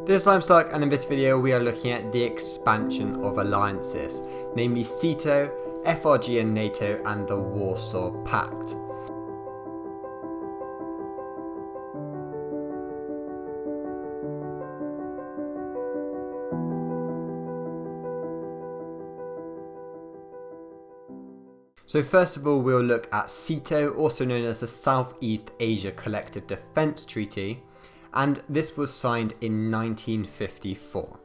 This is I'm Stark, and in this video we are looking at the expansion of alliances, namely SEATO, FRG and NATO, and the Warsaw Pact. So first of all we'll look at SEATO, also known as the Southeast Asia Collective Defence Treaty, and this was signed in 1954.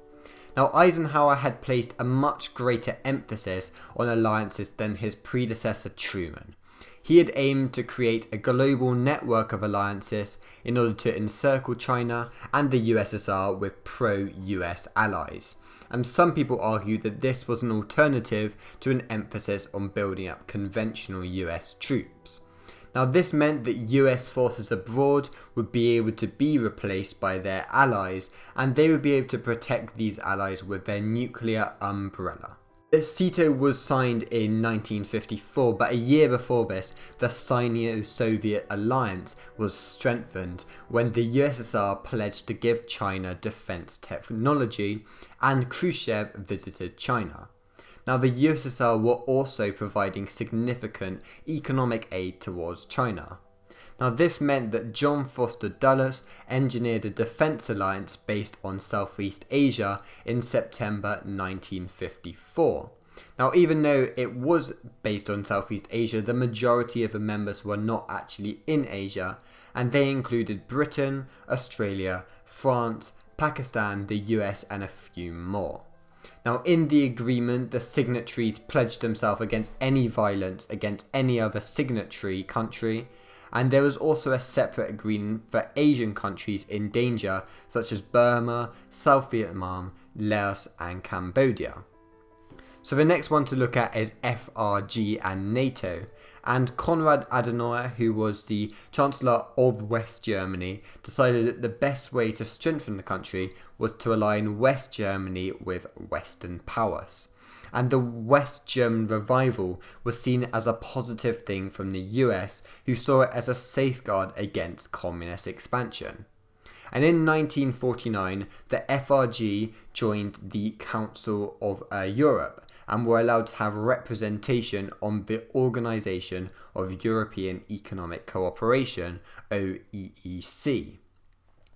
Now Eisenhower had placed a much greater emphasis on alliances than his predecessor Truman. He had aimed to create a global network of alliances in order to encircle China and the USSR with pro-US allies. And some people argue that this was an alternative to an emphasis on building up conventional US troops. Now this meant that US forces abroad would be able to be replaced by their allies, and they would be able to protect these allies with their nuclear umbrella. The SEATO was signed in 1954, but a year before this, the Sino-Soviet alliance was strengthened when the USSR pledged to give China defense technology, and Khrushchev visited China. Now the USSR were also providing significant economic aid towards China. Now this meant that John Foster Dulles engineered a defence alliance based on Southeast Asia in September 1954. Now even though it was based on Southeast Asia, the majority of the members were not actually in Asia, and they included Britain, Australia, France, Pakistan, the US and a few more. Now in the agreement, the signatories pledged themselves against any violence against any other signatory country, and there was also a separate agreement for Asian countries in danger such as Burma, South Vietnam, Laos and Cambodia. So the next one to look at is FRG and NATO, and Konrad Adenauer, who was the Chancellor of West Germany, decided that the best way to strengthen the country was to align West Germany with Western powers. And the West German revival was seen as a positive thing from the US, who saw it as a safeguard against communist expansion. And in 1949, the FRG joined the Council of Europe and were allowed to have representation on the Organisation of European Economic Cooperation, OEEC.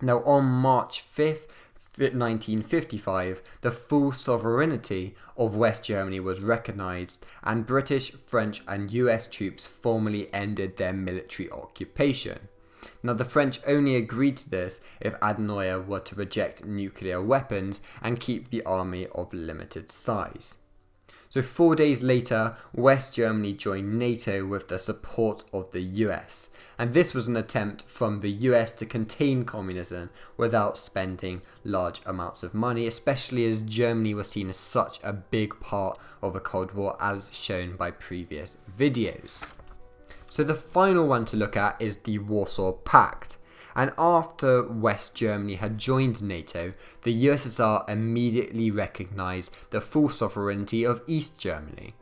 Now on March 5th, 1955, the full sovereignty of West Germany was recognised, and British, French and US troops formally ended their military occupation. Now the French only agreed to this if Adenauer were to reject nuclear weapons and keep the army of limited size. So 4 days later, West Germany joined NATO with the support of the US, and this was an attempt from the US to contain communism without spending large amounts of money, especially as Germany was seen as such a big part of the Cold War as shown by previous videos. So the final one to look at is the Warsaw Pact. And after West Germany had joined NATO, the USSR immediately recognised the full sovereignty of East Germany.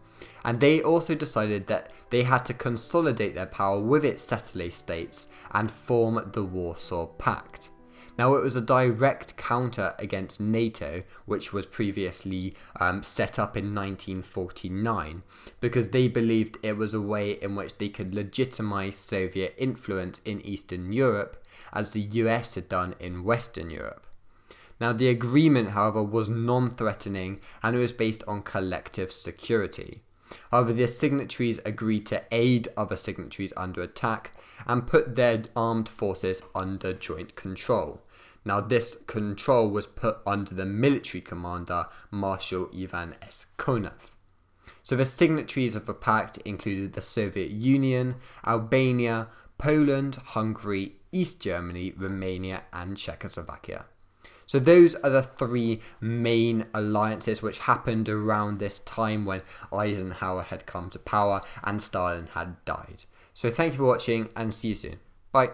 And they also decided that they had to consolidate their power with its satellite states and form the Warsaw Pact. Now it was a direct counter against NATO, which was previously set up in 1949, because they believed it was a way in which they could legitimise Soviet influence in Eastern Europe, as the US had done in Western Europe. Now the agreement, however, was non-threatening and it was based on collective security. However, the signatories agreed to aid other signatories under attack and put their armed forces under joint control. Now this control was put under the military commander, Marshal Ivan S. Konev. So the signatories of the pact included the Soviet Union, Albania, Poland, Hungary, East Germany, Romania and Czechoslovakia. So those are the three main alliances which happened around this time when Eisenhower had come to power and Stalin had died. So thank you for watching and see you soon. Bye.